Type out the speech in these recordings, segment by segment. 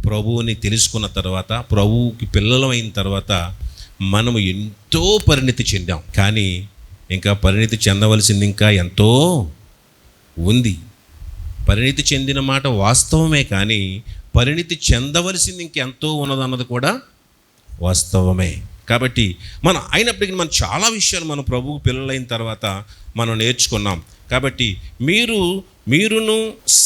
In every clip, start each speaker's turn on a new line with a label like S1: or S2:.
S1: ప్రభువుని తెలుసుకున్న తర్వాత, ప్రభువుకి పిల్లలం అయిన తర్వాత మనము ఎంతో పరిణితి చెందాం. కానీ ఇంకా పరిణితి చెందవలసింది ఇంకా ఎంతో ఉంది. పరిణితి చెందిన మాట వాస్తవమే, కానీ పరిణితి చెందవలసింది ఇంకెంతో ఉన్నదన్నది కూడా వాస్తవమే. కాబట్టి మనం అయినప్పటికీ మనం చాలా విషయాలు మనం ప్రభువు పిల్లలైన తర్వాత మనం నేర్చుకున్నాం. కాబట్టి మీరును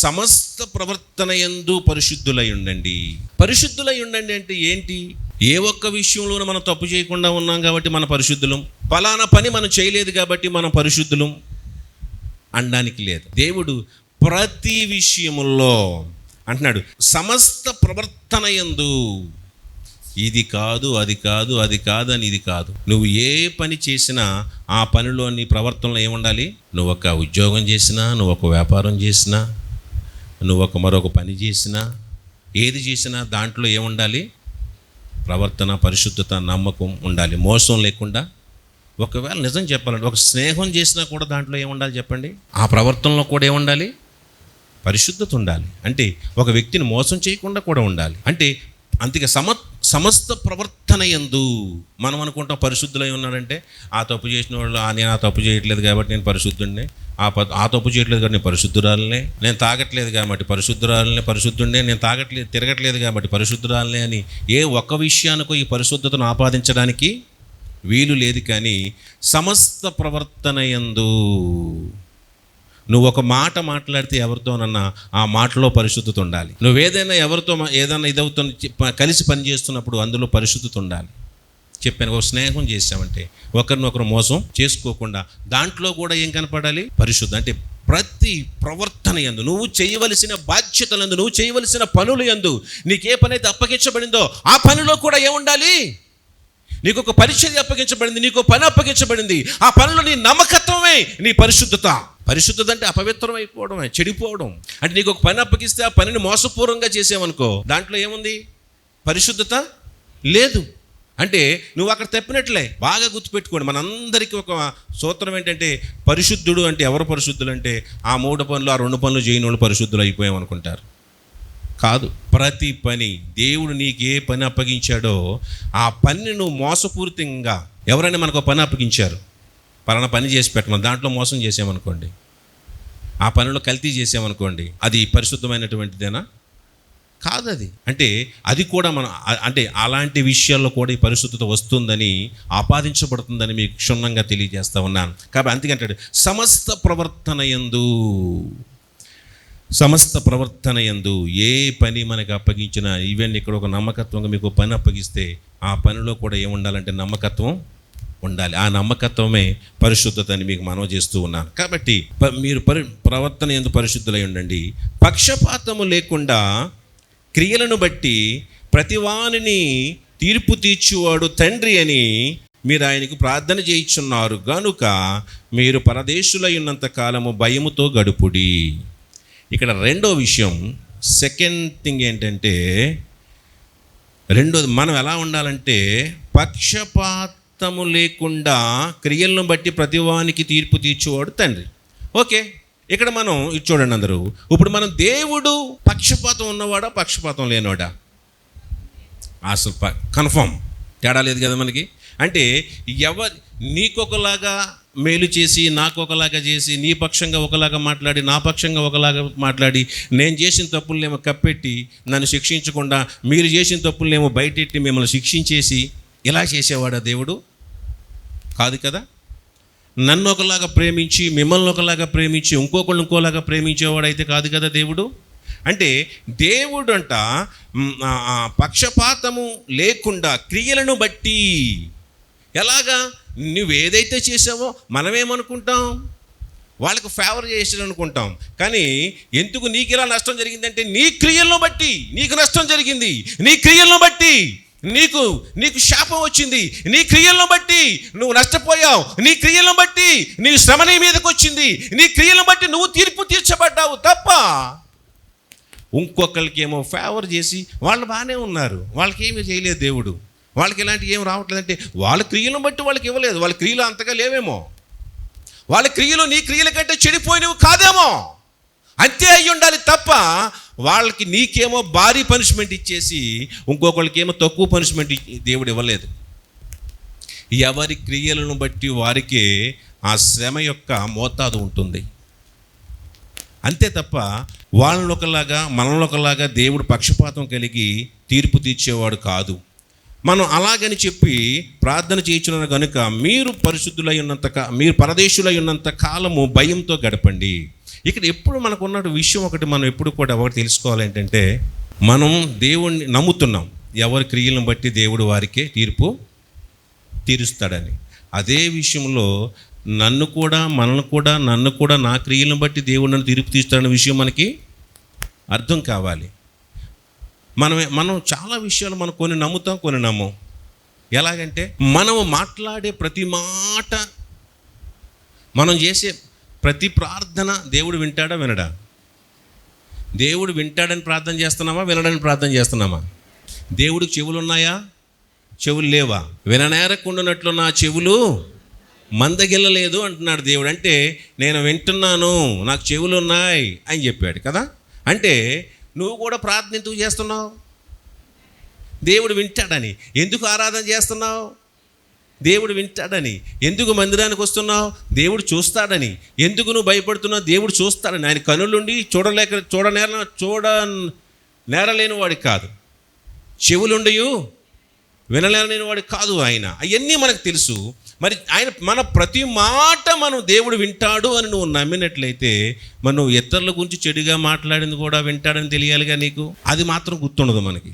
S1: సమస్త ప్రవర్తన యందు పరిశుద్ధులై ఉండండి. పరిశుద్ధులై ఉండండి అంటే ఏంటి? ఏ ఒక్క విషయంలోనూ మనం తప్పు చేయకుండా ఉన్నాం కాబట్టి మన పరిశుద్ధులం. ఫలానా పని మనం చేయలేదు కాబట్టి మనం పరిశుద్ధులం అనడానికి లేదు. దేవుడు ప్రతి విషయముల్లో అంటున్నాడు, సమస్త ప్రవర్తన యందు ఇది కాదు, అది కాదు, అది కాదు అని ఇది కాదు. నువ్వు ఏ పని చేసినా ఆ పనిలో నీ ప్రవర్తనలో ఏముండాలి? నువ్వు ఒక ఉద్యోగం చేసినా, నువ్వు ఒక వ్యాపారం చేసినా, నువ్వు ఒక మరొక పని చేసినా, ఏది చేసినా దాంట్లో ఏముండాలి? ప్రవర్తన, పరిశుద్ధత, నమ్మకం ఉండాలి, మోసం లేకుండా. ఒకవేళ నిజం చెప్పాలంటే ఒక స్నేహం చేసినా కూడా దాంట్లో ఏముండాలి చెప్పండి? ఆ ప్రవర్తనలో కూడా ఏముండాలి? పరిశుద్ధత ఉండాలి. అంటే ఒక వ్యక్తిని మోసం చేయకుండా కూడా ఉండాలి. అంటే అందుకే సమస్త ప్రవర్తన యందు మనం అనుకుంటాం పరిశుద్ధులై ఉన్నారంటే, ఆ తప్పు చేసిన వాళ్ళు నేను ఆ తప్పు చేయట్లేదు కాబట్టి నేను పరిశుద్ధుడిని, ఆ తప్పు చేయట్లేదు కాబట్టి నేను పరిశుద్ధురాలనే, నేను తాగట్లేదు కాబట్టి పరిశుద్ధుడినే, నేను తిరగట్లేదు కాబట్టి పరిశుద్ధురాలనే అని ఏ ఒక్క విషయానికో ఈ పరిశుద్ధతను ఆపాదించడానికి వీలు లేదు. కానీ సమస్త ప్రవర్తన యందు నువ్వు ఒక మాట మాట్లాడితే ఎవరితోనన్నా ఆ మాటలో పరిశుద్ధత ఉండాలి. నువ్వేదైనా ఎవరితో ఏదైనా కలిసి పని చేస్తున్నప్పుడు అందులో పరిశుద్ధత ఉండాలి. చెప్పాను, ఒక స్నేహం చేసామంటే ఒకరినొకరు మోసం చేసుకోకుండా దాంట్లో కూడా ఏం కనపడాలి? పరిశుద్ధ. అంటే ప్రతి ప్రవర్తన యందు, నువ్వు చేయవలసిన బాధ్యతలందు, నువ్వు చేయవలసిన పనులు యందు, నీకే పని అయితే అప్పగించబడిందో ఆ పనిలో కూడా ఏముండాలి? నీకు ఒక పరిచర్య అప్పగించబడింది, నీకు పని అప్పగించబడింది, ఆ పనిలో నీ నమ్మకత్వమే నీ పరిశుద్ధత. పరిశుద్ధత అంటే అపవిత్రం అయిపోవడం, చెడిపోవడం. అంటే నీకు ఒక పని అప్పగిస్తే ఆ పనిని మోసపూర్వంగా చేసావనుకో, దాంట్లో ఏముంది? పరిశుద్ధత లేదు. అంటే నువ్వు అక్కడ తప్పినట్లే. బాగా గుర్తుపెట్టుకోండి, మనందరికీ ఒక సూత్రం ఏంటంటే, పరిశుద్ధుడు అంటే ఎవరు పరిశుద్ధులు అంటే ఆ 3 పనులు, ఆ 2 పనులు చేయని వాళ్ళు పరిశుద్ధులు అయిపోయామనుకుంటారు. కాదు. ప్రతి పని, దేవుడు నీకు ఏ పని అప్పగించాడో ఆ పనిని నువ్వు మోసపూరితంగా, ఎవరైనా మనకు పని అప్పగించారు, పలానా పని చేసి పెట్టమని, దాంట్లో మోసం చేసామనుకోండి, ఆ పనిలో కల్తీ చేసామనుకోండి, అది పరిశుద్ధమైనటువంటిదేనా? కాదు. అది అంటే అది కూడా మనం అంటే అలాంటి విషయాల్లో కూడా ఈ పరిశుద్ధత వస్తుందని, ఆపాదించబడుతుందని మీకు క్షుణ్ణంగా తెలియజేస్తూ ఉన్నాను. కాబట్టి అందుకంటాడు సమస్త ప్రవర్తన యందు ఏ పని మనకు అప్పగించినా, ఈవెన్ ఇక్కడ ఒక నమ్మకత్వంగా మీకు పని అప్పగిస్తే ఆ పనిలో కూడా ఏముండాలంటే నమ్మకత్వం ఉండాలి. ఆ నమ్మకత్వమే పరిశుద్ధత అని మీకు మనవి చేస్తూ ఉన్నాను. కాబట్టి మీరు ప్రవర్తన యందు పరిశుద్ధులై ఉండండి. పక్షపాతము లేకుండా క్రియలను బట్టి ప్రతివానిని తీర్పు తీర్చువాడు తండ్రి అని మీరు ఆయనకు ప్రార్థన చేయుచున్నారు గనుక మీరు పరదేశులై ఉన్నంత కాలము భయముతో గడుపుడి. ఇక్కడ రెండో విషయం, సెకండ్ థింగ్ ఏంటంటే, రెండోది మనం ఎలా ఉండాలంటే పక్షపాతము లేకుండా క్రియలను బట్టి ప్రతివానికి తీర్పు తీర్చువాడు తండ్రి. ఓకే, ఇక్కడ మనం ఇది చూడండి అందరూ. ఇప్పుడు మనం దేవుడు పక్షపాతం ఉన్నవాడా పక్షపాతం లేనివాడా? అసలు కన్ఫర్మ్ తేడా లేదు కదా మనకి. అంటే నీకొకలాగా మేలు చేసి, నాకు ఒకలాగా చేసి, నీ పక్షంగా ఒకలాగా మాట్లాడి, నా పక్షంగా ఒకలాగా మాట్లాడి, నేను చేసిన తప్పులనేమో కప్పెట్టి నన్ను శిక్షించకుండా, మీరు చేసిన తప్పులనేమో బయటెట్టి మిమ్మల్ని శిక్షించేసి ఇలా చేసేవాడా దేవుడు? కాదు కదా. నన్ను ఒకలాగా ప్రేమించి, మిమ్మల్ని ఒకలాగా ప్రేమించి, ఇంకోలాగా ప్రేమించేవాడైతే కాదు కదా దేవుడు. అంటే దేవుడు అంట పక్షపాతము లేకుండా క్రియలను బట్టి. ఎలాగా? నువ్వేదైతే చేసావో మనమేమనుకుంటాం? వాళ్ళకు ఫేవర్ చేసాడు అనుకుంటాం. కానీ ఎందుకు నీకు ఇలా నష్టం జరిగిందంటే నీ క్రియలను బట్టి నీకు నష్టం జరిగింది. నీ క్రియలను బట్టి నీకు శాపం వచ్చింది. నీ క్రియలను బట్టి నువ్వు నష్టపోయావు. నీ క్రియలను బట్టి నీ శ్రమ నీ మీదకి వచ్చింది. నీ క్రియలను బట్టి నువ్వు తీర్పు తీర్చబడ్డావు తప్ప ఇంకొకరికి ఏమో ఫేవర్ చేసి వాళ్ళు బాగానే ఉన్నారు, వాళ్ళకి ఏమీ చేయలేదు దేవుడు, వాళ్ళకి ఇలాంటివి ఏం రావట్లేదంటే వాళ్ళ క్రియలను బట్టి వాళ్ళకి ఇవ్వలేదు. వాళ్ళ క్రియలు అంతగా లేవేమో, వాళ్ళ క్రియలు నీ క్రియల కంటే చెడిపోయినవి కాదేమో, అంతే అయ్యి ఉండాలి తప్ప వాళ్ళకి నీకేమో భారీ పనిష్మెంట్ ఇచ్చేసి ఇంకొకరికి ఏమో తక్కువ పనిష్మెంట్ దేవుడు ఇవ్వలేదు. ఎవరి క్రియలను బట్టి వారికే ఆ శ్రమ యొక్క మోతాదు ఉంటుంది, అంతే తప్ప వాళ్ళని ఒకలాగా మనల్ని ఒకలాగా దేవుడు పక్షపాతం కలిగి తీర్పు తీర్చేవాడు కాదు. మనం అలాగని చెప్పి ప్రార్థన చేయించున్న కనుక మీరు పరిశుద్ధులై మీరు పరదేశులై ఉన్నంత కాలము భయంతో గడపండి. ఇక్కడ ఎప్పుడు మనకు ఉన్న విషయం ఒకటి మనం ఎప్పుడు కూడా ఒకటి తెలుసుకోవాలి ఏంటంటే, మనం దేవుణ్ణి నమ్ముతున్నాం, ఎవరి క్రియలను బట్టి దేవుడు వారికే తీర్పు తీరుస్తాడని. అదే విషయంలో నన్ను కూడా నా క్రియలను బట్టి దేవుడు నన్ను తీర్పు తీస్తాడనే విషయం మనకి అర్థం కావాలి. మనం చాలా విషయాలు మనం కొన్ని నమ్ముతాం, కొన్ని నమ్మం. ఎలాగంటే మనము మాట్లాడే ప్రతి మాట, మనం చేసే ప్రతి ప్రార్థన దేవుడు వింటాడా వినడా? దేవుడు వింటాడని ప్రార్థన చేస్తున్నామా, వినడానికి ప్రార్థన చేస్తున్నామా? దేవుడికి చెవులు ఉన్నాయా, చెవులు లేవా? విననేరకుండానట్లు నా చెవులు మందగిల్లలేదు అంటున్నాడు దేవుడు. అంటే నేను వింటున్నాను, నాకు చెవులు ఉన్నాయి అని చెప్పాడు కదా. అంటే నువ్వు కూడా ప్రార్థన ఎందుకు చేస్తున్నావు? దేవుడు వింటాడని. ఎందుకు ఆరాధన చేస్తున్నావు? దేవుడు వింటాడని. ఎందుకు మందిరానికి వస్తున్నావు? దేవుడు చూస్తాడని. ఎందుకు నువ్వు భయపడుతున్నావు? దేవుడు చూస్తాడని. ఆయన కనులుండి నేరలేని వాడికి కాదు, చెవులుండి వినలేని వాడికి కాదు ఆయన. అవన్నీ మనకు తెలుసు. మరి ఆయన మన ప్రతి మాట మనం దేవుడు వింటాడు అని నువ్వు నమ్మినట్లయితే మరి నువ్వు ఇతరుల గురించి చెడుగా మాట్లాడింది కూడా వింటాడని తెలియాలిగా నీకు. అది మాత్రం గుర్తుండదు మనకి.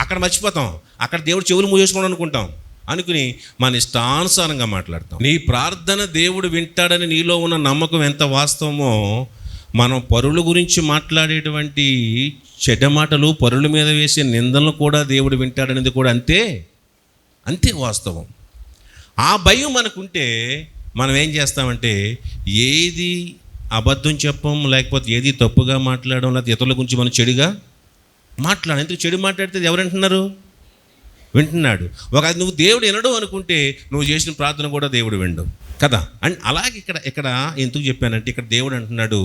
S1: అక్కడ మర్చిపోతాం, అక్కడ దేవుడు చెవులు మూసేసుకోవడం అనుకుని మన ఇష్టానుసారంగా మాట్లాడతాం. నీ ప్రార్థన దేవుడు వింటాడని నీలో ఉన్న నమ్మకం ఎంత వాస్తవమో, మనం పరుల గురించి మాట్లాడేటువంటి చెడ్డ మాటలు, పరుల మీద వేసే నిందలను కూడా దేవుడు వింటాడనేది కూడా అంతే వాస్తవం. ఆ భయం మనకుంటే మనం ఏం చేస్తామంటే ఏది అబద్ధం చెప్పం, లేకపోతే ఏది తప్పుగా మాట్లాడడం, లేకపోతే ఇతరుల గురించి మనం చెడుగా మాట్లాడడం. ఎందుకు చెడు మాట్లాడితే ఎవరు వింటున్నారు? వింటున్నాడు. అది నువ్వు దేవుడు వినడు అనుకుంటే నువ్వు చేసిన ప్రార్థన కూడా దేవుడు వినడు కదా. అండ్ అలాగే ఇక్కడ ఎందుకు చెప్పానంటే, ఇక్కడ దేవుడు అంటున్నాడు,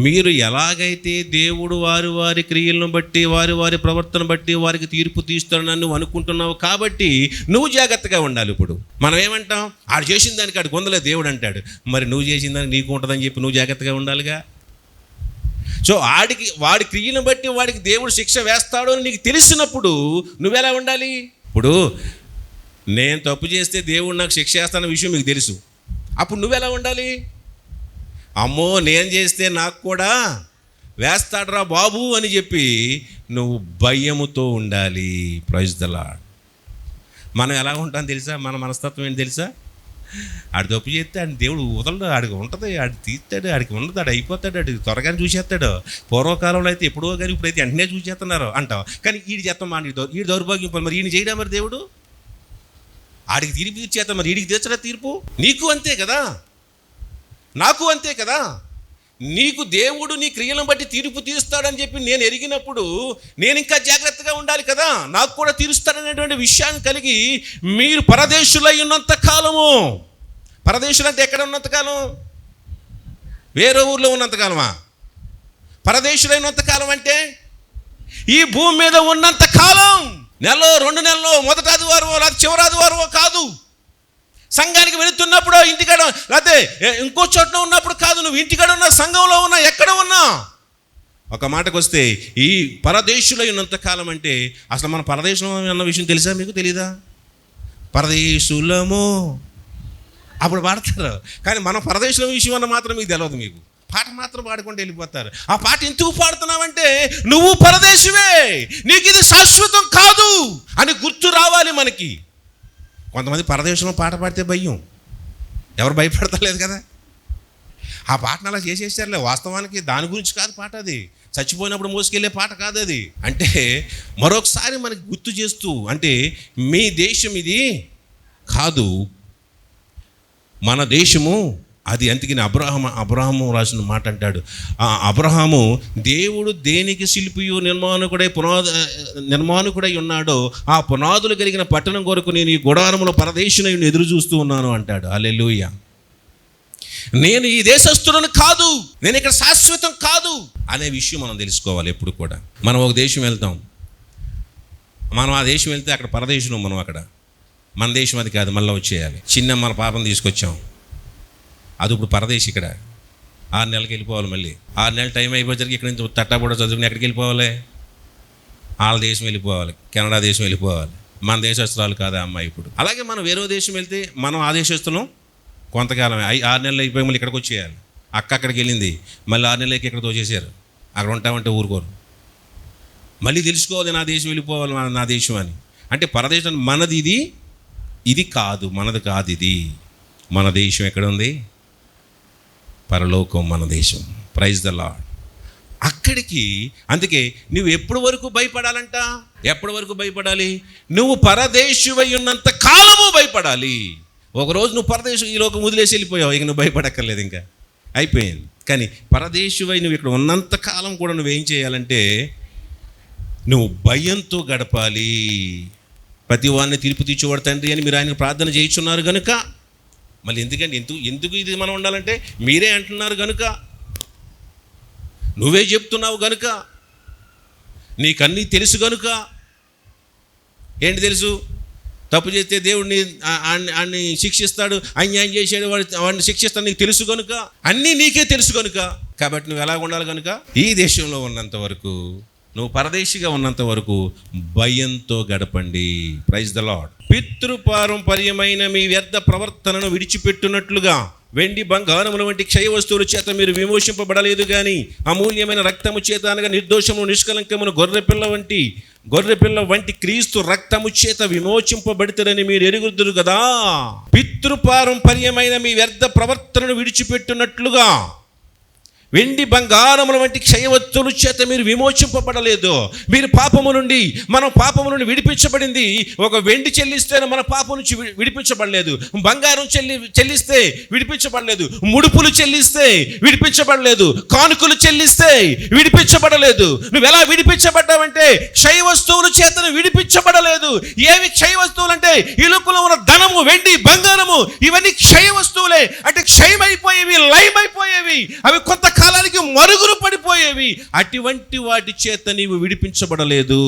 S1: మీరు ఎలాగైతే దేవుడు వారి క్రియలను బట్టి వారి ప్రవర్తన బట్టి వారికి తీర్పు తీస్తాడని నువ్వు అనుకుంటున్నావు కాబట్టి నువ్వు జాగ్రత్తగా ఉండాలి. ఇప్పుడు మనం ఏమంటాం, ఆడు చేసిన దానికి ఆడికి వందలే దేవుడు అంటాడు. మరి నువ్వు చేసిన దానికి నీకు ఉంటుందని చెప్పి నువ్వు జాగ్రత్తగా ఉండాలిగా. సో వాడి క్రియలను బట్టి వాడికి దేవుడు శిక్ష వేస్తాడు అని నీకు తెలిసినప్పుడు నువ్వెలా ఉండాలి? ఇప్పుడు నేను తప్పు చేస్తే దేవుడు నాకు శిక్ష వేస్తానన్న విషయం మీకు తెలుసు, అప్పుడు నువ్వెలా ఉండాలి? అమ్మో నేను చేస్తే నాకు కూడా వేస్తాడురా బాబు అని చెప్పి నువ్వు భయముతో ఉండాలి. Praise the lord. మనం ఎలా ఉంటాం తెలుసా? మన మనస్తత్వం ఏంటి తెలుసా? ఆడు తప్పు చేస్తే ఆడి దేవుడు వదలడు, ఆడికి ఉంటుంది, ఆడు తీస్తాడు, ఆడికి ఉండదు, ఆడు అయిపోతాడు, ఆడికి త్వరగానే చూసేస్తాడు. పూర్వకాలంలో అయితే ఎప్పుడో కానీ ఇప్పుడైతే వెంటనే చూసేస్తున్నారు అంటావు. కానీ ఈడు చేస్తాం ఈ దౌర్భాగ్యం పని. మరి ఈయన చేయడా మరి దేవుడు? ఆడికి తీర్పు తీర్చేస్తాం, మరి ఈడికి తీర్చడా తీర్పు? నీకు అంతే కదా, నాకు అంతే కదా. నీకు దేవుడు నీ క్రియలను బట్టి తీర్పు తీరుస్తాడని చెప్పి నేను ఎరిగినప్పుడు నేను ఇంకా జాగ్రత్తగా ఉండాలి కదా. నాకు కూడా తీరుస్తాడనేటువంటి విషయాన్ని కలిగి మీరు పరదేశులై ఉన్నంత కాలము, పరదేశులు అంటే ఎక్కడ ఉన్నంతకాలం? వేరే ఊర్లో ఉన్నంతకాలమా? పరదేశులై ఉన్నంతకాలం అంటే ఈ భూమి మీద ఉన్నంత కాలం. నెలలో 2 నెలల్లో మొదటి ఆదివారమో లేకపోతే చివరి ఆదివారమో కాదు. సంఘానికి వెళుతున్నప్పుడు ఇంటికాడ లేకపోతే ఇంకో చోట ఉన్నప్పుడు కాదు. నువ్వు ఇంటికాడ ఉన్నా, సంఘంలో ఉన్నా, ఎక్కడ ఉన్నా, ఒక మాటకు వస్తే ఈ పరదేశులై ఉన్నంతకాలం అంటే అసలు మన పరదేశం అన్న విషయం తెలుసా మీకు? తెలీదా? పరదేశులము అప్పుడు పాడతారు, కానీ మనం పరదేశుల విషయం అన్న మాత్రం మీకు తెలియదు. మీకు పాట మాత్రం పాడుకుంటూ వెళ్ళిపోతారు. ఆ పాట ఎందుకు పాడుతున్నావంటే నువ్వు పరదేశువే, నీకు ఇది శాశ్వతం కాదు అని గుర్తు రావాలి మనకి. కొంతమంది పరదేశంలో పాట పాడితే భయం, ఎవరు భయపడతలేదు కదా. ఆ పాటను అలా చేసేసారులే. వాస్తవానికి దాని గురించి కాదు పాట, అది చచ్చిపోయినప్పుడు మోసుకెళ్ళే పాట కాదు అది. అంటే మరొకసారి మనకి గుర్తు చేస్తూ, అంటే మీ దేశం ఇది కాదు, మన దేశము అది అందుకని అబ్రహాము రాసిన మాట అంటాడు, అబ్రహాము దేవుడు దేనికి శిల్పియు నిర్మాణకుడై ఉన్నాడో ఆ పునాదులు కలిగిన పట్టణం కొరకు నేను ఈ గుడారములో పరదేశుని ఎదురు చూస్తూ ఉన్నాను అంటాడు. హల్లెలూయా. నేను ఈ దేశస్థులను కాదు, నేను ఇక్కడ శాశ్వతం కాదు అనే విషయం మనం తెలుసుకోవాలి. ఎప్పుడు కూడా మనం ఒక దేశం వెళ్తాం, మనం ఆ దేశం వెళ్తే అక్కడ పరదేశం, మనం అక్కడ మన దేశం అది కాదు, మళ్ళీ వచ్చేయాలి. చిన్న మన పాపం తీసుకొచ్చాం, అది ఇప్పుడు పరదేశం. ఇక్కడ 6 నెలలకి వెళ్ళిపోవాలి, మళ్ళీ 6 నెలలు టైం అయిపోయేసరికి ఇక్కడ నుంచి తట్టాబూడ చదువుకుని ఎక్కడికి వెళ్ళిపోవాలి? వాళ్ళ దేశం వెళ్ళిపోవాలి, కెనడా దేశం వెళ్ళిపోవాలి. మన దేశస్తురాలు కాదు ఆ అమ్మాయి ఇప్పుడు. అలాగే మనం వేరే దేశం వెళ్తే మనం ఆ దేశస్తులం కొంతకాలం 6 నెలలు అయిపోయి మళ్ళీ ఇక్కడికి వచ్చేయాలి. అక్కడికి వెళ్ళింది, మళ్ళీ 6 నెలలకి ఇక్కడ తోచేశారు. అక్కడ ఉంటామంటే ఊరుకోరు. మళ్ళీ తెలుసుకోవాలి నా దేశం వెళ్ళిపోవాలి, నా దేశం అని. అంటే పరదేశం మనది, ఇది కాదు, మనది కాదు ఇది. మన దేశం ఎక్కడ ఉంది? పరలోకం మన దేశం. Praise the lord. అక్కడికి అందుకే నువ్వు ఎప్పటి వరకు భయపడాలంట? ఎప్పటి వరకు భయపడాలి? నువ్వు పరదేశువై ఉన్నంత కాలము భయపడాలి. ఒకరోజు నువ్వు పరదేశం ఈ లోకం వదిలేసి వెళ్ళిపోయావు, ఇక నువ్వు భయపడక్కర్లేదు, ఇంకా అయిపోయింది. కానీ పరదేశువై నువ్వు ఇక్కడ ఉన్నంత కాలం కూడా నువ్వేం చేయాలంటే నువ్వు భయంతో గడపాలి. ప్రతి వాడిని తీర్పు తీర్చేవాడు తండ్రి అని మీరు ఆయనకు ప్రార్థన చేయించున్నారు కనుక, మళ్ళీ ఎందుకంటే ఎందుకు ఇది మనం ఉండాలంటే మీరే అంటున్నారు కనుక, నువ్వే చెప్తున్నావు కనుక, నీకన్నీ తెలుసు కనుక. ఏంటి తెలుసు? తప్పు చేస్తే దేవుడిని ఆయన్ని శిక్షిస్తాడు, అన్యాయం చేసాడు వాడిని శిక్షిస్తాడు, నీకు తెలుసు కనుక, అన్నీ నీకే తెలుసు కనుక. కాబట్టి నువ్వు ఎలా ఉండాలి కనుక, ఈ దేశంలో ఉన్నంత వరకు, నువ్వు పరదేశిగా ఉన్నంత వరకు భయంతో గడపండి. Praise the Lord. పితృపారంపర్యమైన మీ వ్యర్థ ప్రవర్తనను విడిచిపెట్టునట్లుగా వెండి బంగారముల వంటి క్షయ వస్తువుల చేత మీరు విమోచింపబడలేదు కానీ అమూల్యమైన రక్తము చేత అనగా నిర్దోషము నిష్కలంకమును గొర్రెపిల్ల వంటి క్రీస్తు రక్తము చేత విమోచింపబడితేనని మీరు ఎరుగుదురు కదా. పితృపారంపర్యమైన మీ వ్యర్థ ప్రవర్తనను విడిచిపెట్టునట్లుగా వెండి బంగారముల వంటి క్షయవత్తుల చేత మీరు విమోచింపబడలేదు. మీరు మనం పాపము నుండి విడిపించబడింది. ఒక వెండి చెల్లిస్తే మన పాపం నుంచి విడిపించబడలేదు, బంగారం చెల్లిస్తే విడిపించబడలేదు, ముడుపులు చెల్లిస్తే విడిపించబడలేదు, కానుకలు చెల్లిస్తే విడిపించబడలేదు. నువ్వు ఎలా విడిపించబడ్డావంటే క్షయ వస్తువుల చేత విడిపించబడలేదు. ఏవి క్షయ వస్తువులు అంటే ఈ లోకంలో ఉన్న ధనము, వెండి, బంగారము, ఇవన్నీ క్షయ వస్తువులే. అంటే క్షయమైపోయేవి, లయమైపోయేవి, అవి కొంత కాలానికి మరుగురు పడిపోయేవి. అటువంటి వాటి చేత నీవు విడిపించబడలేదు.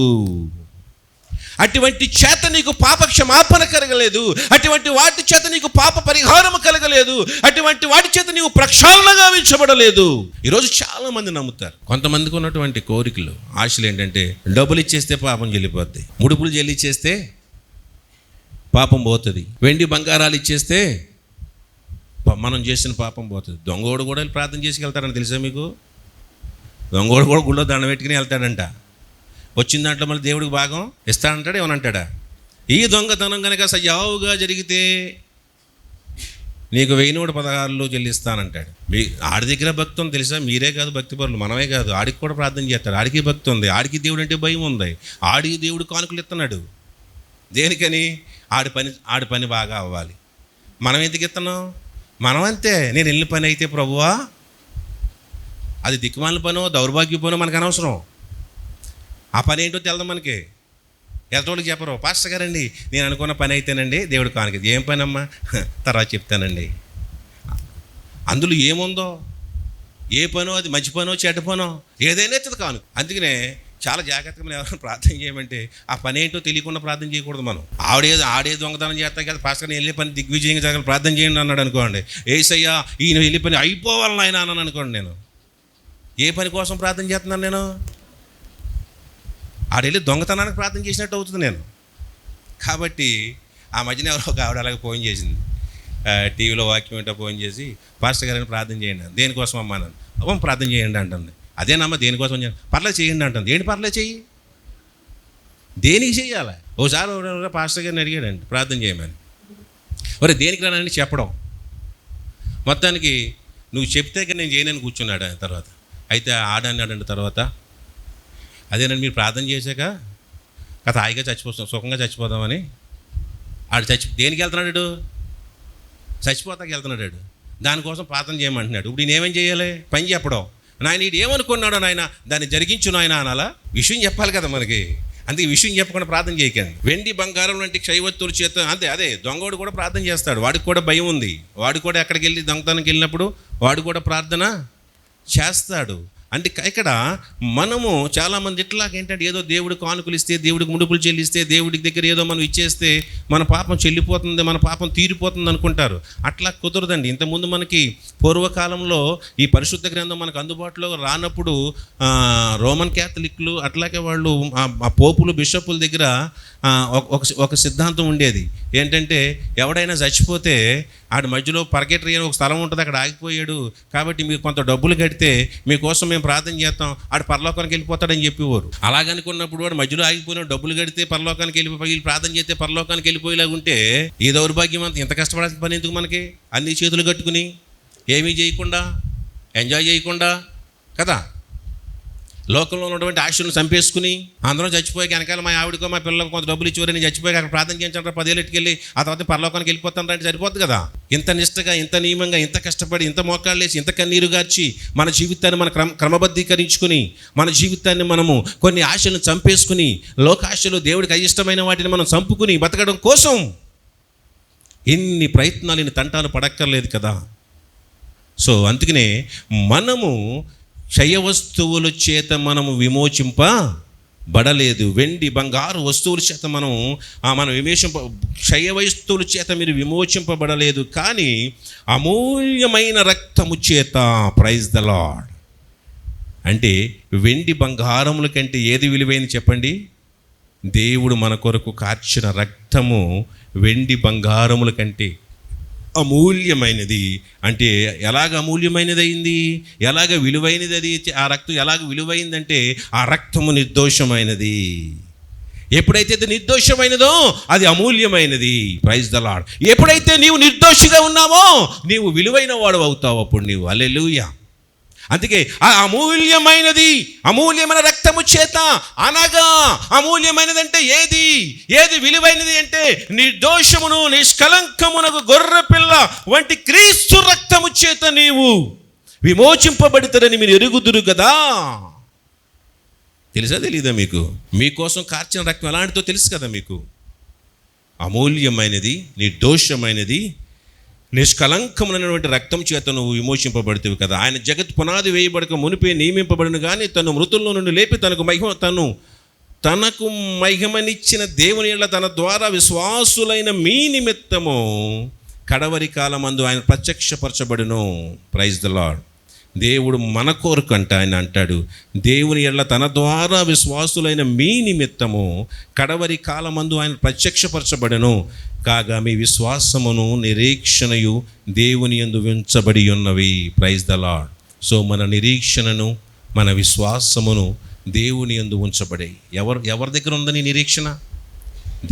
S1: అటువంటి చేత నీకు పాప క్షమాపణ కలగలేదు. అటువంటి వాటి చేత నీకు పాప పరిహారం కలగలేదు. అటువంటి వాటి చేత నీవు ప్రక్షాళనగా వించబడలేదు. ఈరోజు చాలా మంది నమ్ముతారు. కొంతమందికి ఉన్నటువంటి కోరికలు, ఆశలు ఏంటంటే డబ్బులు ఇచ్చేస్తే పాపం చెల్లిపోద్ది, ముడుపులు చెల్లిచ్చేస్తే పాపం పోతుంది, వెండి బంగారాలు ఇచ్చేస్తే మనం చేసిన పాపం పోతుంది. దొంగోడు కూడా ప్రార్థన చేసుకెళ్తాడని తెలుసా మీకు? దొంగోడు కూడా గుళ్ళో దండం పెట్టుకుని వెళ్తాడంట. వచ్చిన దాంట్లో మళ్ళీ దేవుడికి భాగం ఇస్తాడంటాడు, ఏమనంటాడా? ఈ దొంగతనం కనుక సజావుగా జరిగితే నీకు 1016 చెల్లిస్తానంటాడు. ఆడి దగ్గర భక్తి ఉంది తెలుసా? మీరే కాదు భక్తి పరులు, మనమే కాదు, ఆడికి కూడా ప్రార్థన చేస్తాడు. ఆడికి భక్తి ఉంది, ఆడికి దేవుడు అంటే భయం ఉంది, ఆడికి దేవుడు కానుకలు ఇస్తున్నాడు. దేనికని? ఆడి పని బాగా అవ్వాలి. మనం ఎందుకు ఇస్తున్నాం? మనం అంతే. నేను వెళ్ళిన పని అయితే ప్రభువా, అది దిక్కుమాలిన పనో దౌర్భాగ్య పనో మనకు అనవసరం. ఆ పని ఏంటో తెలదు మనకి. ఎదటోళ్ళకి చెప్పరు, పాస్టర్ గారండి నేను అనుకున్న పని అయితేనండి దేవుడు కానుక. ఏం పని అమ్మా? తర్వాత చెప్తానండి. అందులో ఏముందో, ఏ పనో, అది మంచి పనో చెడ్డ పనో ఏదైనా ఇస్తుంది కాను. అందుకనే చాలా జాగ్రత్తగా మనం ఎవరైనా ప్రార్థన చేయమంటే ఆ పని ఏంటో తెలియకుండా ప్రార్థన చేయకూడదు. మనం ఆడే దొంగతనం చేస్తాం కదా, పాస్టర్ వెళ్ళే పని దిగ్విజయంగా జరగాలి ప్రార్థన చేయండి అన్నాడు అనుకోండి. ఏసయ్యా ఈయన వెళ్ళే పని అయిపోవాలని ఆయన అన్నాను అనుకోండి. నేను ఏ పని కోసం ప్రార్థన చేస్తున్నాను? నేను ఆడెళ్ళి దొంగతనానికి ప్రార్థన చేసినట్టు అవుతుంది నేను. కాబట్టి ఆ మధ్యన ఎవరో ఒక ఆవిడ అలాగే ఫోన్ చేసింది, టీవీలో వాక్యం ఏంటో ఫోన్ చేసి పాస్టర్ గారిని ప్రార్థన చేయండి. దేనికోసం అమ్మా? నన్ను ప్రార్థన చేయండి అంటుంది. అదేనమ్మా దేనికోసం చేయండి? పర్లేదు చేయండి అంటుంది. ఏంటి పర్లేదు చెయ్యి? దేనికి చెయ్యాలి? ఓసారి పాస్టర్ గారిని అడిగాడండి ప్రార్థన చేయమని. ఒరే దేనికి రానని చెప్పడం, మొత్తానికి నువ్వు చెప్తే కానీ నేను చేయనని కూర్చున్నాడు. ఆయన తర్వాత అయితే ఆడన్నాడండి. తర్వాత అదేనండి మీరు ప్రార్థన చేశాక కథ హాయిగా చచ్చిపోతాం, సుఖంగా చచ్చిపోదామని. దేనికి వెళ్తున్నాడు? చచ్చిపోతాకి వెళ్తున్నాడు. దానికోసం ప్రార్థన చేయమంటున్నాడు. ఇప్పుడు ఈయన ఏమేం చేయాలి? పని చెప్పడం. నాయన ఈడు ఏమనుకున్నాడో నాయన దాన్ని జరిగించు నాయన అనాలా? విషయం చెప్పాలి కదా మనకి. అందుకే విషయం చెప్పకుండా ప్రార్థన చేయకండి. వెండి బంగారం వంటి క్షయవత్తుల చేత అదే దొంగోడు కూడా ప్రార్థన చేస్తాడు. వాడికి కూడా భయం ఉంది. వాడు కూడా ఎక్కడికి వెళ్ళి దొంగతనానికి వెళ్ళినప్పుడు వాడు కూడా ప్రార్థన చేస్తాడు. అంటే ఇక్కడ మనము చాలామంది ఇట్లాగేంటంటే ఏదో దేవుడికి కానుకలు ఇస్తే, దేవుడికి ముడుపులు చెల్లిస్తే, దేవుడికి దగ్గర ఏదో మనం ఇచ్చేస్తే మన పాపం చెల్లిపోతుంది, మన పాపం తీరిపోతుంది అనుకుంటారు. అట్లా కుదరదండి. ఇంతకుముందు మనకి పూర్వకాలంలో ఈ పరిశుద్ధ గ్రంథం మనకు అందుబాటులో రానప్పుడు రోమన్ క్యాథలిక్లు అట్లాగే వాళ్ళు ఆ పోపులు బిషప్పుల దగ్గర ఒక సిద్ధాంతం ఉండేది. ఏంటంటే ఎవడైనా చచ్చిపోతే ఆడి మధ్యలో పరకెటరీ అని ఒక స్థలం ఉంటుంది, అక్కడ ఆగిపోయాడు కాబట్టి మీరు కొంత డబ్బులు కడితే మీకోసం మేము ప్రార్థన చేస్తాం, ఆడు పరలోకానికి వెళ్ళిపోతాడని చెప్పేవారు. అలాగనుకున్నప్పుడు వాడు మధ్యలో ఆగిపోయిన డబ్బులు కడితే పరలోకానికి వెళ్ళిపోయి ప్రార్థన చేస్తే పరలోకానికి వెళ్ళిపోయేలాగుంటే ఈ దౌర్భాగ్యం అంతా ఇంత కష్టపడాల్సిన పని ఎందుకు మనకి? అన్ని చేతులు కట్టుకుని ఏమీ చేయకుండా ఎంజాయ్ చేయకుండా కదా, లోకంలో ఉన్నటువంటి ఆశలను చంపేసుకుని అందరం చచ్చిపోయాక వెనకాల మా ఆవిడకో మా పిల్లలకు కొంత డబ్బులు ఇచ్చేవారు, నేను చచ్చిపోయాక అక్కడ ప్రార్థన చేయించండి 10 ఏళ్ళు ఎట్టుకెళ్ళి ఆ తర్వాత పరలోకానికి వెళ్ళిపోతాను అంటే సరిపోద్ది కదా. ఇంత నిష్టగా, ఇంత నియమంగా, ఇంత కష్టపడి, ఇంత మోకాళ్ళు వేసి, ఇంత కన్నీరు గార్చి మన జీవితాన్ని మన క్రమబద్ధీకరించుకుని మన జీవితాన్ని మనము కొన్ని ఆశలను చంపేసుకుని లోకాశలు దేవుడికి అయిష్టమైన వాటిని మనం చంపుకుని బతకడం కోసం ఎన్ని ప్రయత్నాలు, ఇన్ని తంటాలు పడక్కర్లేదు కదా. సో అందుకనే మనము క్షయ వస్తువుల చేత మనము విమోచింపబడలేదు. వెండి బంగారు వస్తువుల చేత మనం క్షయ వస్తువుల చేత మీరు విమోచింపబడలేదు, కానీ అమూల్యమైన రక్తము చేత. Praise the lord. అంటే వెండి బంగారముల కంటే ఏది విలువైంది చెప్పండి? దేవుడు మన కొరకు కార్చిన రక్తము వెండి బంగారముల కంటే అమూల్యమైనది. అంటే ఎలాగ అమూల్యమైనది అయింది, ఎలాగ విలువైనది అది? ఆ రక్తం ఎలాగ విలువైందంటే ఆ రక్తము నిర్దోషమైనది. ఎప్పుడైతే అది నిర్దోషమైనదో అది అమూల్యమైనది. Praise the lord. ఎప్పుడైతే నీవు నిర్దోషిగా ఉన్నావో నీవు విలువైన వాడు అవుతావు. అప్పుడు నీవు హల్లెలూయా. అందుకే ఆ అమూల్యమైన రక్తము చేత, అనగా అమూల్యమైనది అంటే ఏది విలువైనది అంటే నిర్దోషమును నిష్కలంకమునకు గొర్రె పిల్ల వంటి క్రీస్తు రక్తము చేత నీవు విమోచింపబడితేనని మీరు ఎరుగుదురు కదా. తెలుసా తెలీదా మీకు? మీకోసం కార్చిన రక్తం ఎలాంటిదో తెలుసు కదా మీకు. అమూల్యమైనది, నిర్దోషమైనది, నిష్కలంకమైనటువంటి రక్తం చేత నువ్వు విమోచింపబడుతుంది కదా. ఆయన జగత్ పునాది వేయబడక మునిపే నియమింపబడిన కానీ తను మృతుల్లో నుండి లేపి తనకు మహిమనిచ్చిన దేవుని యెడల తన ద్వారా విశ్వాసులైన మీ నిమిత్తము కడవరి కాలమందు ఆయన ప్రత్యక్షపరచబడును. Praise the lord. దేవుడు మన కోరిక ఆయన అంటాడు, దేవుని యెడల తన ద్వారా విశ్వాసులైన మీ నిమిత్తము కడవరి కాలమందు ఆయన ప్రత్యక్షపరచబడును. కాగా మీ విశ్వాసమును నిరీక్షణయు దేవుని యందు ఉంచబడి ఉన్నవి. Praise the lord. సో మన నిరీక్షణను, మన విశ్వాసమును దేవుని యందు ఉంచబడే. ఎవరి దగ్గర ఉందని నిరీక్షణ?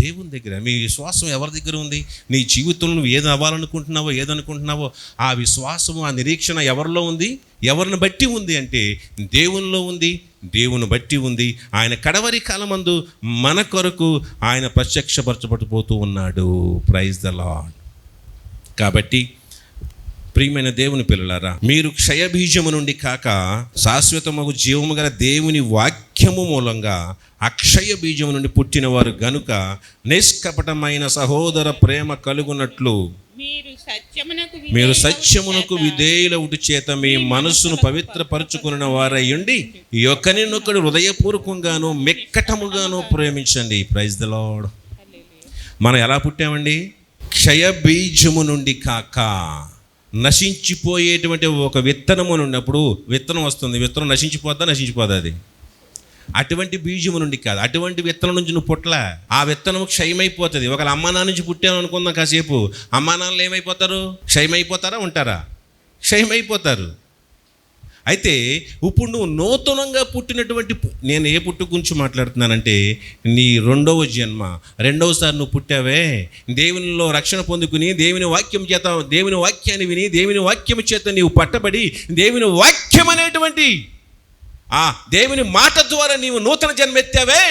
S1: దేవుని దగ్గర. మీ విశ్వాసం ఎవరి దగ్గర ఉంది? నీ జీవితంలో నువ్వు ఏది అవ్వాలనుకుంటున్నావో, ఏదనుకుంటున్నావో ఆ విశ్వాసము, ఆ నిరీక్షణ ఎవరిలో ఉంది? ఎవరిని బట్టి ఉంది అంటే దేవునిలో ఉంది, దేవుని బట్టి ఉంది. ఆయన కడవరి కాలమందు మన కొరకు ఆయన ప్రత్యక్షపరచబడిపోతూ ఉన్నాడు. Praise the lord. కాబట్టి ప్రియమైన దేవుని పిల్లలారా, మీరు క్షయబీజము నుండి కాక శాశ్వతమగు జీవము గల దేవుని వాక్యము మూలంగా అక్షయ బీజము నుండి పుట్టినవారు గనుక నిష్కపటమైన సహోదర ప్రేమ కలుగునట్లు మీరు సత్యమునకు విధేయులవుట చేత మీ మనస్సును పవిత్రపరచుకున్న వారై ఉండి ఒకరినొకడు హృదయపూర్వకంగాను మెక్కటముగాను ప్రేమించండి. Praise the lord. మనం ఎలా పుట్టామండి? క్షయ బీజము నుండి కాక. నశించిపోయేటువంటి ఒక విత్తనము ఉన్నప్పుడు విత్తనం వస్తుంది, విత్తనం నశించిపోదా? అది అటువంటి బీజము నుండి కాదు, అటువంటి విత్తనం నుంచి నువ్వు పుట్టలా. ఆ విత్తనం క్షయమైపోతుంది. ఒకవేళ అమ్మా నాన్న నుంచి పుట్టాను అనుకుందాం కాసేపు, అమ్మా నాన్నలు ఏమైపోతారు? క్షయమైపోతారా? ఉంటారా? క్షయమైపోతారు. అయితే ఇప్పుడు నువ్వు నూతనంగా పుట్టినటువంటి, నేను ఏ పుట్టు గురించి మాట్లాడుతున్నానంటే నీ రెండవ జన్మ, రెండవసారి నువ్వు పుట్టావే, దేవునిలో రక్షణ పొందుకుని దేవుని వాక్యం చేత, దేవుని వాక్యాన్ని విని దేవుని వాక్యం చేత నీవు పట్టబడి దేవుని వాక్యం అనేటువంటి ఆ దేవుని మాట ద్వారా నీవు నూతన జన్మెత్తావే,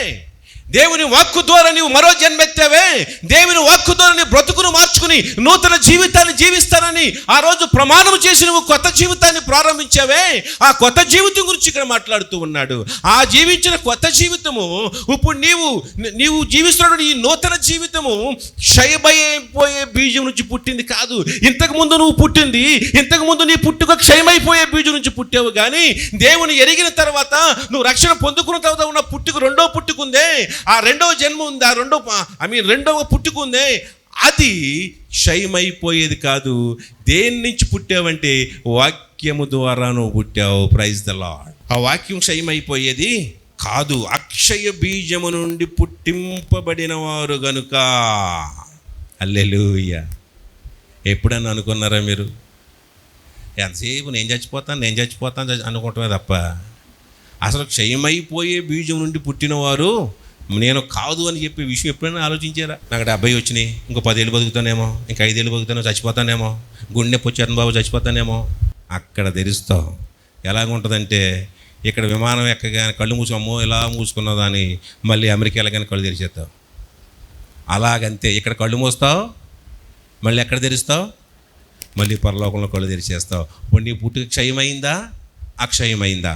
S1: దేవుని వాక్కు ద్వారా నీవు మరో జన్మెత్తావే, దేవుని వాక్కు ద్వారా నీ బ్రతుకును మార్చుకుని నూతన జీవితాన్ని జీవిస్తానని ఆ రోజు ప్రమాణం చేసి నువ్వు కొత్త జీవితాన్ని ప్రారంభించావే, ఆ కొత్త జీవితం గురించి ఇక్కడ మాట్లాడుతూ ఉన్నాడు. ఆ జీవించిన కొత్త జీవితము ఇప్పుడు నీవు జీవిస్తున్న ఈ నూతన జీవితము క్షయమైపోయే బీజం నుంచి పుట్టింది కాదు. ఇంతకుముందు నువ్వు పుట్టింది, ఇంతకుముందు నీ పుట్టుక క్షయమైపోయే బీజం నుంచి పుట్టావు. కానీ దేవుని ఎరిగిన తర్వాత నువ్వు రక్షణ పొందుకున్న తర్వాత ఉన్న పుట్టుకు రెండో పుట్టుకుందే, ఆ రెండవ జన్మ ఉంది, రెండవ పుట్టుకుందే, అది క్షయమైపోయేది కాదు. దేని నుంచి పుట్టావంటే వాక్యము ద్వారా నువ్వు పుట్టావు. Praise the lord. ఆ వాక్యం క్షయమైపోయేది కాదు. అక్షయ బీజము నుండి పుట్టింపబడిన వారు గనుక. హల్లెలూయా. ఎప్పుడన్నా అనుకున్నారా మీరు ఎంతసేపు నేను చచ్చిపోతాను అనుకుంటామే తప్ప అసలు క్షయమైపోయే బీజం నుండి పుట్టినవారు నేను కాదు అని చెప్పే విషయం ఎప్పుడైనా ఆలోచించారా? నాకు 70 వచ్చినాయి, ఇంకో 10 ఏళ్ళు బతుకుతానేమో, ఇంకా 5 ఏళ్ళు బతుకుతానో, చచ్చిపోతానేమో, గుండె పొచ్చాను బాబు చచ్చిపోతానేమో. అక్కడ తెరుస్తావు. ఎలాగుంటుందంటే ఇక్కడ విమానం ఎక్కగానే కళ్ళు మూసుకోమో ఇలా మూసుకున్నదాన్ని మళ్ళీ అమెరికా వెళ్ళగానే కళ్ళు తెరిచేస్తావు. అలాగంతే. ఇక్కడ కళ్ళు మూస్తావు, మళ్ళీ ఎక్కడ తెరుస్తావు, మళ్ళీ పరలోకంలో కళ్ళు తెరిచేస్తావు. ఇప్పుడు నీ పుట్టుక క్షయమైందా అక్షయమైందా?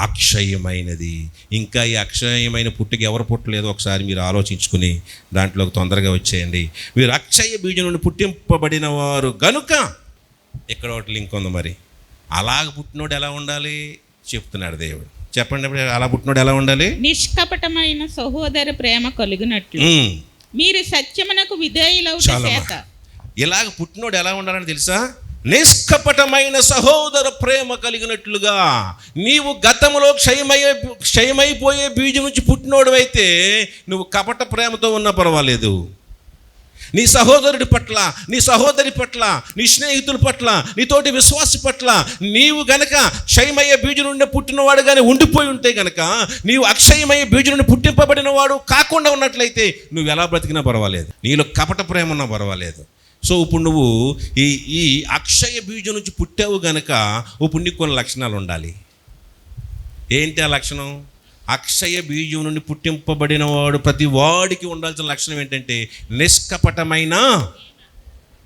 S1: అక్షయమైనది. ఇంకా ఈ అక్షయమైన పుట్టుక ఎవరు పుట్టలేదు ఒకసారి మీరు ఆలోచించుకుని దాంట్లోకి తొందరగా వచ్చేయండి. మీరు అక్షయ బీజం నుండి పుట్టింపబడిన వారు గనుక. ఇక్కడ ఒకటి లింక్ ఉంది. మరి అలాగ పుట్టినోడు ఎలా ఉండాలి చెప్తున్నాడు దేవుడు. చెప్పండి, అలా పుట్టినోడు ఎలా ఉండాలి?
S2: నిష్కపటమైన సహోదర ప్రేమ కలుగునట్లు మీరు సత్యమునకు విధేయులవుట చేత.
S1: ఇలాగ పుట్టినోడు ఎలా ఉండాలని తెలుసా? నిష్కపటమైన సహోదర ప్రేమ కలిగినట్లుగా. నీవు గతంలో క్షయమైపోయే బీజం నుంచి పుట్టినోడు అయితే నువ్వు కపట ప్రేమతో ఉన్నా పర్వాలేదు. నీ సహోదరుడి పట్ల, నీ సహోదరి పట్ల, నీ స్నేహితుల పట్ల, నీతోటి విశ్వాసి పట్ల నీవు గనక క్షయమయ్యే బీజం నుండి పుట్టినవాడు కానీ ఉండిపోయి ఉంటే గనక, నీవు అక్షయమయ్యే బీజం నుండి పుట్టింపబడిన వాడు కాకుండా ఉన్నట్లయితే నువ్వు ఎలా బ్రతికినా పర్వాలేదు, నీలో కపట ప్రేమ ఉన్నా పర్వాలేదు. సో ఇప్పుడు నువ్వు ఈ అక్షయ బీజం నుంచి పుట్టావు గనక ఇప్పుడు నీకు కొన్ని లక్షణాలు ఉండాలి. ఏంటి ఆ లక్షణం? అక్షయ బీజం నుండి పుట్టింపబడిన వాడు ప్రతి వాడికి ఉండాల్సిన లక్షణం ఏంటంటే నిష్కపటమైన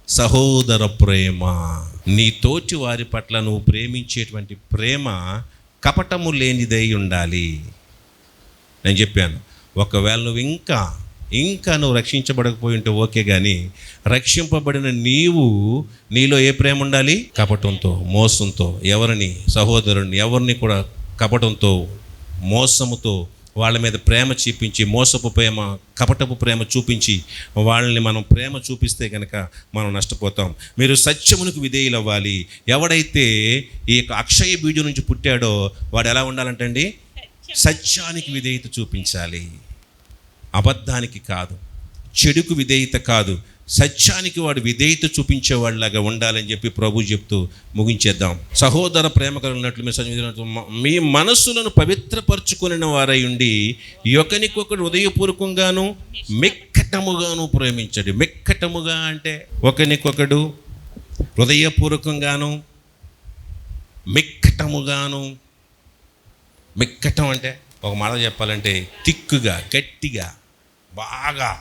S1: సహోదర ప్రేమ. నీ తోటి వారి పట్ల నువ్వు ప్రేమించేటువంటి ప్రేమ కపటము లేనిదై ఉండాలి. నేను చెప్పాను, ఒకవేళ నువ్వు ఇంకా నువ్వు రక్షించబడకపోయి ఉంటే ఓకే, కానీ రక్షింపబడిన నీలో ఏ ప్రేమ ఉండాలి? కపటంతో, మోసంతో, సహోదరుని ఎవరిని కూడా కపటంతో, మోసముతో వాళ్ళ మీద ప్రేమ చూపించి, మోసపు ప్రేమ, కపటపు ప్రేమ చూపించి వాళ్ళని మనం ప్రేమ చూపిస్తే కనుక మనం నష్టపోతాం. మీరు సత్యమునకు విధేయులు అవ్వాలి. ఎవడైతే ఈ అక్షయ బీజం నుంచి పుట్టాడో వాడు ఎలా ఉండాలంటండి? సత్యానికి విధేయత చూపించాలి. అబద్ధానికి కాదు, చెడుకు విధేయత కాదు, సత్యానికి వాడు విధేయత చూపించేవాళ్ళలాగా ఉండాలని చెప్పి ప్రభు చెప్తూ ముగించేద్దాం. సహోదర ప్రేమ కలిగినట్లు మీ మనస్సులను పవిత్రపరచుకుని వారై ఉండి ఒకరికొకరు హృదయపూర్వకంగాను మిక్కటముగాను ప్రేమించండి. మిక్కటముగా అంటే ఒకరికొకడు హృదయపూర్వకంగాను మిక్కటముగాను. మిక్కటం అంటే ఒక మాట చెప్పాలంటే తిక్కుగా, గట్టిగా, బాగా.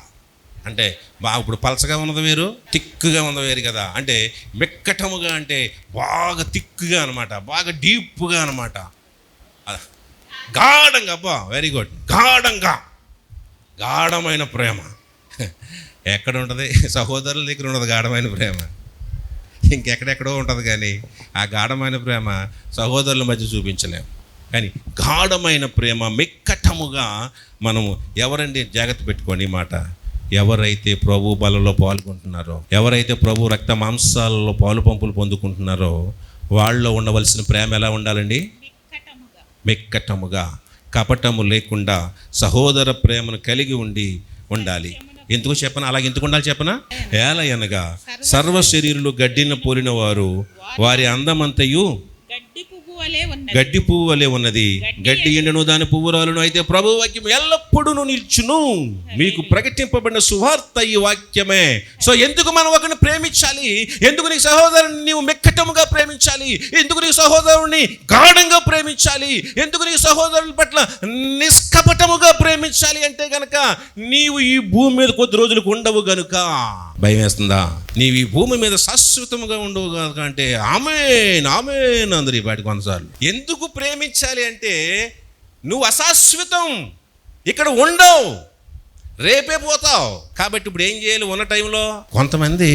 S1: అంటే బాగా ఇప్పుడు పలసగా ఉన్నది వేరు, తిక్కుగా ఉన్నది వేరు కదా. అంటే మిక్కటముగా అంటే బాగా తిక్కుగా అనమాట, బాగా డీప్గా అనమాట, గాఢంగా. అబ్బా వెరీ గుడ్. గాఢమైన ప్రేమ ఎక్కడ ఉంటుంది? సహోదరుల దగ్గర ఉండదు గాఢమైన ప్రేమ, ఇంకెక్కడెక్కడో ఉంటుంది. కానీ ఆ గాఢమైన ప్రేమ సహోదరుల మధ్య చూపించలేము. కానీ గాఢమైన ప్రేమ, మిక్కటముగా మనము ఎవరండి? జాగ్రత్త పెట్టుకోండి ఈ మాట. ఎవరైతే ప్రభు బలలో పాల్గొంటున్నారో, ఎవరైతే ప్రభు రక్త మాంసాలలో పాలు పంపులు పొందుకుంటున్నారో వాళ్ళలో ఉండవలసిన ప్రేమ ఎలా ఉండాలండి? మిక్కటముగా, కపటము లేకుండా సహోదర ప్రేమను కలిగి ఉండాలి. ఎందుకు చెప్పనా? అలాగే ఎందుకు ఉండాలి చెప్పనా? ఏలయనగా సర్వ శరీరులు గడ్డిన పోలిన వారు వారి అందమంతయు గడ్డి పువ్వు వలె ఉన్నది. గడ్డి ఎండును దాని పువ్వు రాలును, అయితే ప్రభు వాక్యం ఎల్లప్పుడూ నిల్చును. మీకు ప్రకటింపబడిన సువార్త ఈ వాక్యమే. సో ఎందుకు మనం ఒకరిని ప్రేమించాలి? ఎందుకు నీ సహోదరుని నీవు మెక్కటముగా ప్రేమించాలి? ఎందుకు నీ సహోదరుని గాఢంగా ప్రేమించాలి? ఎందుకు నీ సహోదరుల పట్ల నిష్కపటముగా ప్రేమించాలి అంటే గనక నీవు ఈ భూమి మీద కొద్ది రోజులకు ఉండవు గనుక. భయం వేస్తుందా? నీవు ఈ భూమి మీద శాశ్వతముగా ఉండవు కనుక అంటే ఆమేన్ ఆమేన్ అందరు ఈ పాటికి కొన్నిసార్లు. ఎందుకు ప్రేమించాలి అంటే నువ్వు అశాశ్వతం, ఇక్కడ ఉండవు, రేపే పోతావు. కాబట్టి ఇప్పుడు ఏం చేయాలి? ఉన్న టైంలో కొంతమంది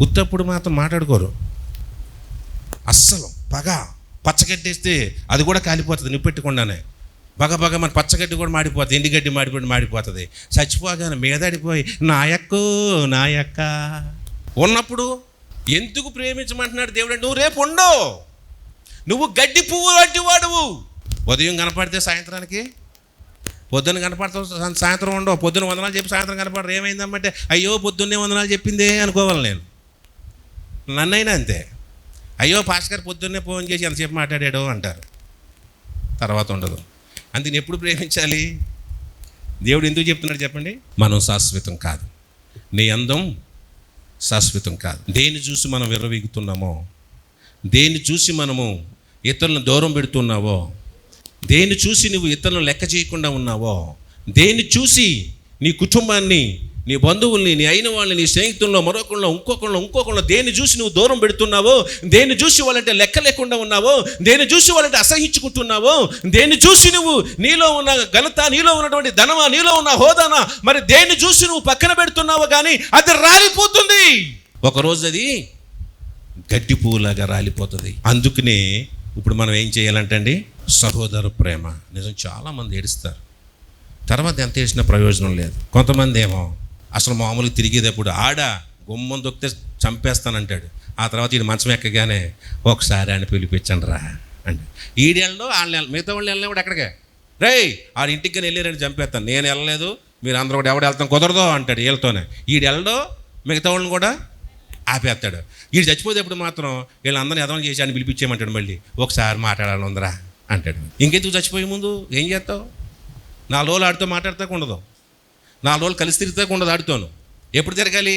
S1: ఉత్తప్పుడు మాత్రం మాట్లాడుకోరు. అస్సలు పగ పచ్చగడ్డేస్తే అది కూడా కాలిపోతుంది నిప్పెట్టకుండానే. బగ మన పచ్చగడ్డి కూడా మాడిపోతుంది, ఎండిగడ్డి మాడిపోతుంది. చచ్చిపోగానే మీదడిపోయి నా యక్క ఉన్నప్పుడు ఎందుకు ప్రేమించమంటున్నాడు దేవుడు? నువ్వు రేపు ఉండవు, నువ్వు గడ్డి పువ్వు వంటి వాడువు. ఉదయం కనపడితే సాయంత్రానికి, పొద్దున్న కనపడతావు సాయంత్రం ఉండవు. పొద్దున్న వందనాలు చెప్పి సాయంత్రం కనపడరు. ఏమైందమ్మంటే అయ్యో పొద్దున్నే వందనాలు చెప్పిందే అనుకోవాలి. నేను నన్నైనా అంతే, అయ్యో పాస్టర్ గారు పొద్దున్నే ఫోన్ చేసి ఎంతసేపు మాట్లాడాడు అంటారు, తర్వాత ఉండదు. అందుకని ఎప్పుడు ప్రేమించాలి? దేవుడు ఎందుకు చెప్తున్నాడు చెప్పండి? మనం శాశ్వతం కాదు, నీ అందం శాశ్వతం కాదు. దేన్ని చూసి మనం విర్రవీగుతున్నామో, దేన్ని చూసి మనము ఇతరులను దూరం పెడుతున్నావో, దేన్ని చూసి నువ్వు ఇతరులను లెక్క చేయకుండా ఉన్నావో, దేన్ని చూసి నీ కుటుంబాన్ని, నీ బంధువుల్ని, నీ అయిన వాళ్ళని, నీ స్నేహితుల్లో మరొకళ్ళు ఇంకొకళ్ళు దేన్ని చూసి నువ్వు దూరం పెడుతున్నావో, దేన్ని చూసి వాళ్ళంటే లెక్క లేకుండా ఉన్నావో, దేన్ని చూసి వాళ్ళంటే అసహించుకుంటున్నావో, దేన్ని చూసి నువ్వు నీలో ఉన్న ఘనత, నీలో ఉన్నటువంటి ధనమా, నీలో ఉన్న హోదానా, మరి దేన్ని చూసి నువ్వు పక్కన పెడుతున్నావో కానీ అది రాలిపోతుంది. ఒకరోజు అది గడ్డి పువ్వులాగా రాలిపోతుంది. అందుకనే ఇప్పుడు మనం ఏం చేయాలంటండి? సహోదర ప్రేమ. నిజం చాలామంది ఏడుస్తారు, తర్వాత ఎంత ఏడిచినా ప్రయోజనం లేదు. కొంతమంది ఏమో అసలు మామూలుగా తిరిగేటప్పుడు గుమ్మం దొక్కితే చంపేస్తానంటాడు. ఆ తర్వాత ఈడు మంచం ఎక్కగానే ఒకసారి ఆయన పిలిపించండి రా అంటే ఈడెళ్ళలో వాళ్ళు మిగతా వాళ్ళు వెళ్ళినా కూడా ఎక్కడికే రేయ్ ఆడ ఇంటికి కానీ వెళ్ళారని చంపేస్తాను. నేను వెళ్ళలేదు, మీరు అందరూ కూడా ఎవడు వెళ్తాం కుదరదో అంటాడు వీళ్ళతోనే. ఈడెళ్ళలో మిగతా వాళ్ళని కూడా ఆపేస్తాడు. వీడు చచ్చిపోతేప్పుడు మాత్రం వీళ్ళందరినీ ఎదవని చేసి అని పిలిపించేయమంటాడు. మళ్ళీ ఒకసారి మాట్లాడాలి ఉందరా అంటాడు. ఇంకెందుకు చచ్చిపోయే ముందు ఏం చేస్తావు? 4 రోజులు ఆడితో మాట్లాడతాకు ఉండదు, 4 రోజులు కలిసి తిరుగుతాకు ఉండదు. ఆడుతాను ఎప్పుడు తిరగాలి?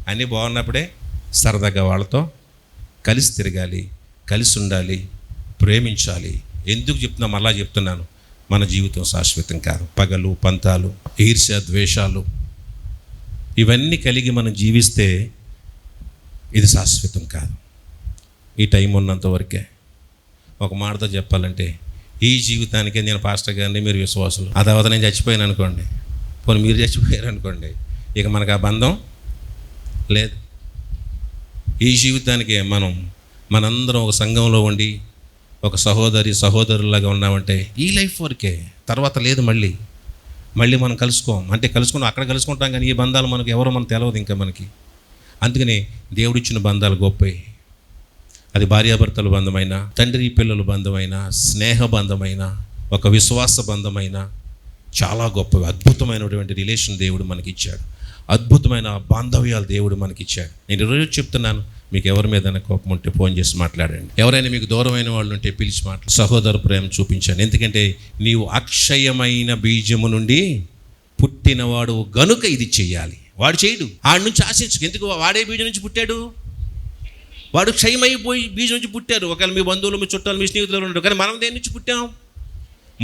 S1: అన్నీ బాగున్నప్పుడే సరదాగా వాళ్ళతో కలిసి తిరగాలి, కలిసి ఉండాలి, ప్రేమించాలి. ఎందుకు చెప్తున్నా? మళ్ళా చెప్తున్నాను, మన జీవితం శాశ్వతం కాదు. పగలు, పంతాలు, ఈర్ష్య, ద్వేషాలు ఇవన్నీ కలిగి మనం జీవిస్తే ఇది శాశ్వతం కాదు. ఈ టైం ఉన్నంత వరకే. ఒక మాటతో చెప్పాలంటే ఈ జీవితానికే నేను పాస్టర్ గారిని, మీరు విశ్వాసులు, ఆ తర్వాత నేను చచ్చిపోయాను అనుకోండి, పోనీ మీరు చచ్చిపోయారు అనుకోండి, ఇక మనకు ఆ బంధం లేదు. ఈ జీవితానికే మనందరం ఒక సంఘంలో ఉండి ఒక సహోదరులాగా ఉన్నామంటే ఈ లైఫ్ వరకే, తర్వాత లేదు. మళ్ళీ మనం కలుసుకోం. అంటే కలుసుకున్నాం, అక్కడ కలుసుకుంటాం, కానీ ఈ బంధాలు మనకు ఎవరో మనకు తెలియదు ఇంకా మనకి. అందుకని దేవుడిచ్చిన బంధాలు గొప్పవి. అది భార్యాభర్తల బంధమైన, తండ్రి పిల్లల బంధమైన, స్నేహ బంధమైన, ఒక విశ్వాస బంధమైన చాలా గొప్పవి. అద్భుతమైనటువంటి రిలేషన్ దేవుడు మనకి ఇచ్చాడు, అద్భుతమైన బాంధవ్యాలు దేవుడు మనకి ఇచ్చాడు. నేను ఈరోజు చెప్తున్నాను, మీకు ఎవరి మీద కోపం ఉంటే ఫోన్ చేసి మాట్లాడండి. ఎవరైనా మీకు దూరమైన వాళ్ళు ఉంటే పిలిచి మాట్లాడు. సహోదర ప్రేమ చూపించాను. ఎందుకంటే నీవు అక్షయమైన బీజము నుండి పుట్టినవాడు గనుక ఇది చెయ్యాలి. వాడు చేయడు, ఆడి నుంచి ఆశించు. ఎందుకు? వాడే బీజం నుంచి పుట్టాడు, వాడు క్షయమైపోయి బీజం నుంచి పుట్టారు. ఒకవేళ మీ బంధువులు, మీ చుట్టాలు, మీ స్నేహితులు ఉండరు, కానీ మనం దేని నుంచి పుట్టాం?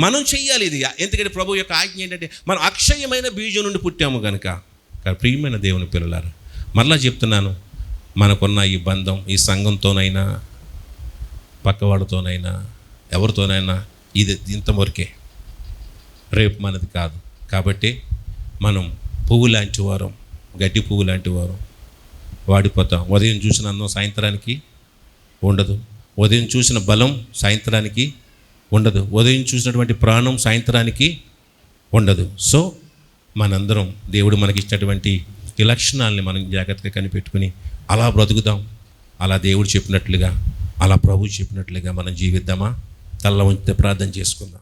S1: మనం చెయ్యాలి ఇది. ఎందుకంటే ప్రభు యొక్క ఆజ్ఞ ఏంటంటే మనం అక్షయమైన బీజం నుండి పుట్టాము కనుక. ప్రియమైన దేవుని పిల్లలారా, మరలా చెప్తున్నాను, మనకున్న ఈ బంధం, ఈ సంఘంతోనైనా, పక్కవాడితోనైనా, ఎవరితోనైనా ఇది ఇంతవరకే, రేపు మనది కాదు. కాబట్టి మనం పువ్వు లాంటి వారం, గడ్డి పువ్వు లాంటి వారం, వాడిపోతాం. ఉదయం చూసిన అందం సాయంత్రానికి ఉండదు, ఉదయం చూసిన బలం సాయంత్రానికి ఉండదు, ఉదయం చూసినటువంటి ప్రాణం సాయంత్రానికి ఉండదు. సో మనందరం దేవుడు మనకి ఇచ్చినటువంటి ఈ లక్షణాలని మనం జాగ్రత్తగా కనిపెట్టుకుని అలా బ్రతుకుదాం. అలా దేవుడు చెప్పినట్లుగా, అలా ప్రభు చెప్పినట్లుగా మనం జీవిద్దామా? తల్ల ఉంచితే ప్రార్థన చేసుకుందాం.